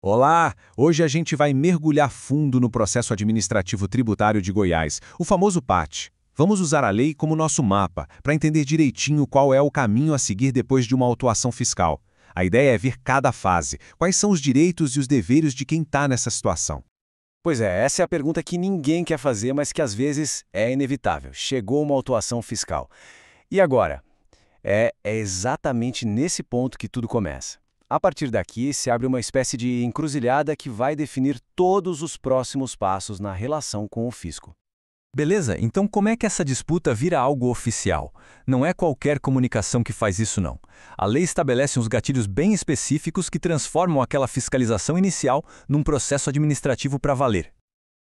Olá! Hoje a gente vai mergulhar fundo no processo administrativo tributário de Goiás, o famoso PAT. Vamos usar a lei como nosso mapa, para entender direitinho qual é o caminho a seguir depois de uma autuação fiscal. A ideia é ver cada fase, quais são os direitos e os deveres de quem está nessa situação. Pois é, essa é a pergunta que ninguém quer fazer, mas que às vezes é inevitável. Chegou uma autuação fiscal. E agora? É exatamente nesse ponto que tudo começa. A partir daqui, se abre uma espécie de encruzilhada que vai definir todos os próximos passos na relação com o fisco. Beleza, então como é que essa disputa vira algo oficial? Não é qualquer comunicação que faz isso, não. A lei estabelece uns gatilhos bem específicos que transformam aquela fiscalização inicial num processo administrativo para valer.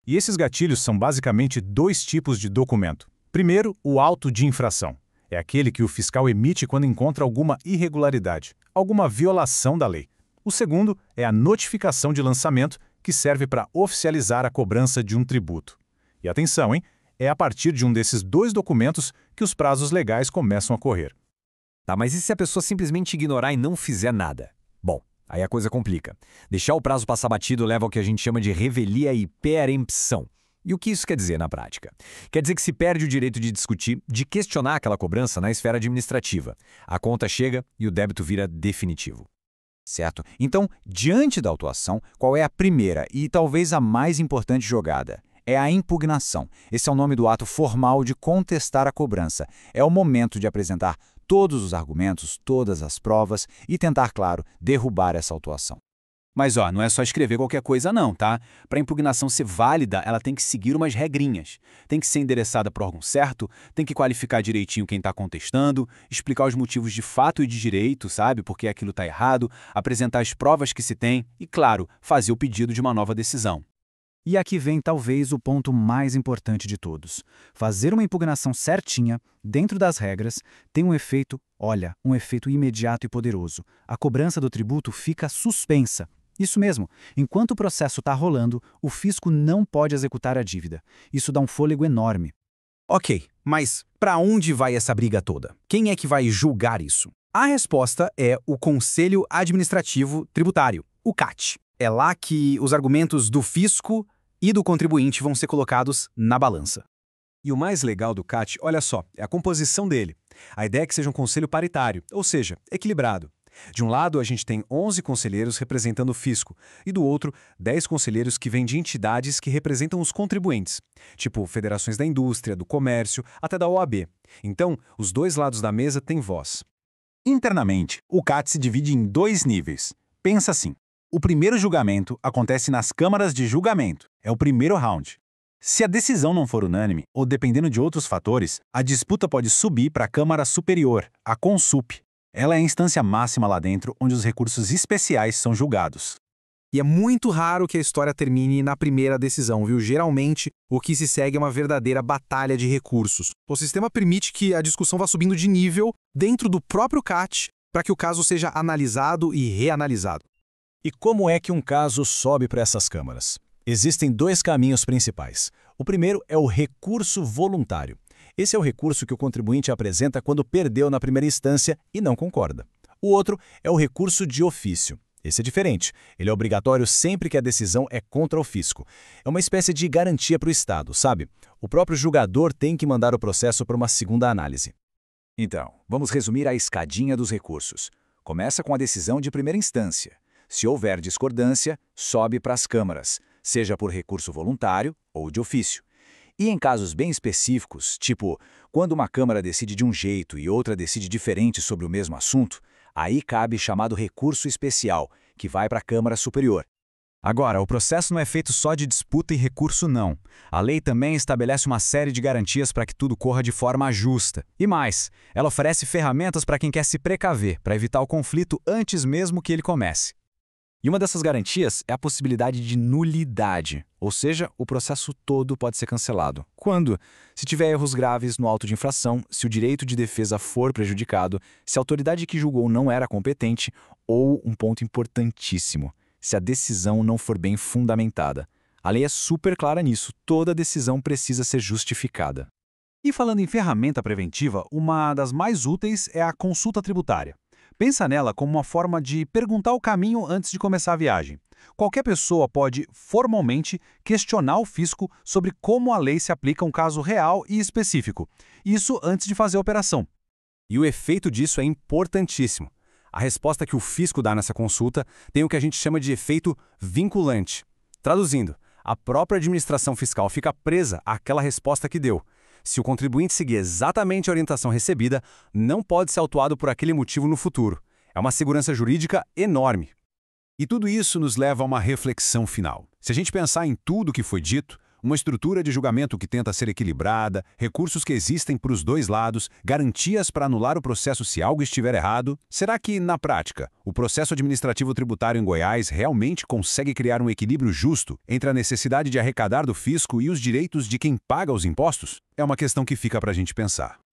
E esses gatilhos são basicamente dois tipos de documento. Primeiro, o auto de infração. É aquele que o fiscal emite quando encontra alguma irregularidade, alguma violação da lei. O segundo é a notificação de lançamento, que serve para oficializar a cobrança de um tributo. E atenção, hein? É a partir de um desses dois documentos que os prazos legais começam a correr. Tá, mas e se a pessoa simplesmente ignorar e não fizer nada? Bom, aí a coisa complica. Deixar o prazo passar batido leva ao que a gente chama de revelia e perempção. E o que isso quer dizer na prática? Quer dizer que se perde o direito de discutir, de questionar aquela cobrança na esfera administrativa. A conta chega e o débito vira definitivo. Certo? Então, diante da autuação, qual é a primeira e talvez a mais importante jogada? É a impugnação. Esse é o nome do ato formal de contestar a cobrança. É o momento de apresentar todos os argumentos, todas as provas e tentar, claro, derrubar essa autuação. Mas não é só escrever qualquer coisa não, tá? Para a impugnação ser válida, ela tem que seguir umas regrinhas. Tem que ser endereçada para o órgão certo, tem que qualificar direitinho quem está contestando, explicar os motivos de fato e de direito, sabe? Porque aquilo está errado, apresentar as provas que se tem e, claro, fazer o pedido de uma nova decisão. E aqui vem talvez o ponto mais importante de todos. Fazer uma impugnação certinha, dentro das regras, tem um efeito imediato e poderoso. A cobrança do tributo fica suspensa. Isso mesmo, enquanto o processo está rolando, o fisco não pode executar a dívida. Isso dá um fôlego enorme. Ok, mas para onde vai essa briga toda? Quem é que vai julgar isso? A resposta é o Conselho Administrativo Tributário, o CAT. É lá que os argumentos do fisco e do contribuinte vão ser colocados na balança. E o mais legal do CAT, olha só, é a composição dele. A ideia é que seja um conselho paritário, ou seja, equilibrado. De um lado, a gente tem 11 conselheiros representando o fisco, e do outro, 10 conselheiros que vêm de entidades que representam os contribuintes, tipo federações da indústria, do comércio, até da OAB. Então, os dois lados da mesa têm voz. Internamente, o CAT se divide em dois níveis. Pensa assim. O primeiro julgamento acontece nas câmaras de julgamento. É o primeiro round. Se a decisão não for unânime, ou dependendo de outros fatores, a disputa pode subir para a Câmara Superior, a CONSUP. Ela é a instância máxima lá dentro, onde os recursos especiais são julgados. E é muito raro que a história termine na primeira decisão, viu? Geralmente, o que se segue é uma verdadeira batalha de recursos. O sistema permite que a discussão vá subindo de nível dentro do próprio CAT para que o caso seja analisado e reanalisado. E como é que um caso sobe para essas câmaras? Existem dois caminhos principais. O primeiro é o recurso voluntário. Esse é o recurso que o contribuinte apresenta quando perdeu na primeira instância e não concorda. O outro é o recurso de ofício. Esse é diferente. Ele é obrigatório sempre que a decisão é contra o fisco. É uma espécie de garantia para o Estado, sabe? O próprio julgador tem que mandar o processo para uma segunda análise. Então, vamos resumir a escadinha dos recursos. Começa com a decisão de primeira instância. Se houver discordância, sobe para as câmaras, seja por recurso voluntário ou de ofício. E em casos bem específicos, tipo, quando uma Câmara decide de um jeito e outra decide diferente sobre o mesmo assunto, aí cabe chamado recurso especial, que vai para a Câmara Superior. Agora, o processo não é feito só de disputa e recurso, não. A lei também estabelece uma série de garantias para que tudo corra de forma justa. E mais, ela oferece ferramentas para quem quer se precaver, para evitar o conflito antes mesmo que ele comece. E uma dessas garantias é a possibilidade de nulidade, ou seja, o processo todo pode ser cancelado. Quando? Se tiver erros graves no auto de infração, se o direito de defesa for prejudicado, se a autoridade que julgou não era competente ou, um ponto importantíssimo, se a decisão não for bem fundamentada. A lei é super clara nisso, toda decisão precisa ser justificada. E falando em ferramenta preventiva, uma das mais úteis é a consulta tributária. Pensa nela como uma forma de perguntar o caminho antes de começar a viagem. Qualquer pessoa pode, formalmente, questionar o fisco sobre como a lei se aplica a um caso real e específico. Isso antes de fazer a operação. E o efeito disso é importantíssimo. A resposta que o fisco dá nessa consulta tem o que a gente chama de efeito vinculante. Traduzindo, a própria administração fiscal fica presa àquela resposta que deu. Se o contribuinte seguir exatamente a orientação recebida, não pode ser autuado por aquele motivo no futuro. É uma segurança jurídica enorme. E tudo isso nos leva a uma reflexão final. Se a gente pensar em tudo que foi dito, uma estrutura de julgamento que tenta ser equilibrada, recursos que existem para os dois lados, garantias para anular o processo se algo estiver errado, será que, na prática, o processo administrativo tributário em Goiás realmente consegue criar um equilíbrio justo entre a necessidade de arrecadar do fisco e os direitos de quem paga os impostos? É uma questão que fica para a gente pensar.